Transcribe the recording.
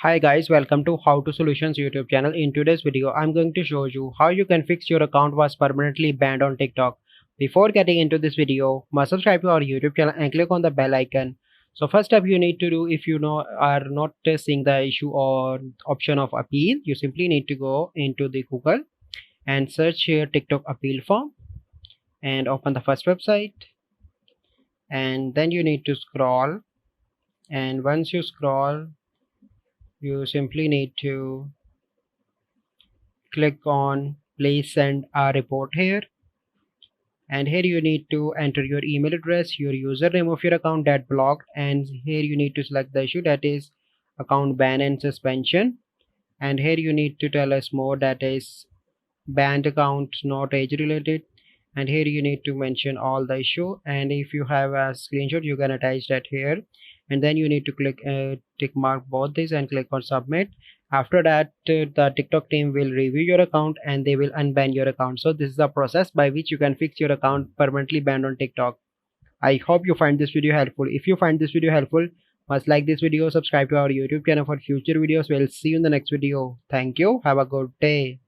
Hi guys, welcome to How to Solutions YouTube channel. In today's video, I'm going to show you how you can fix your account was permanently banned on TikTok. Before getting into this video, must subscribe to our YouTube channel and click on the bell icon. So first step you need to do, if you are not seeing the issue or option of appeal, you simply need to go into the Google and search here TikTok appeal form and open the first website, and then you need to scroll, and once you scroll you simply need to click on please send a report here, and here you need to enter your email address, your username of your account that blocked, and here you need to select the issue, that is account ban and suspension, and here you need to tell us more, that is banned account not age related, and here you need to mention all the issue, and if you have a screenshot you can attach that here, and then you need to click tick mark both these and click on submit. After that the TikTok team will review your account and they will unban your account. So this is the process by which you can fix your account permanently banned on TikTok. I hope you find this video helpful. If you find this video helpful, must like this video, subscribe to our YouTube channel for future videos. We'll see you in the next video. Thank you, have a good day.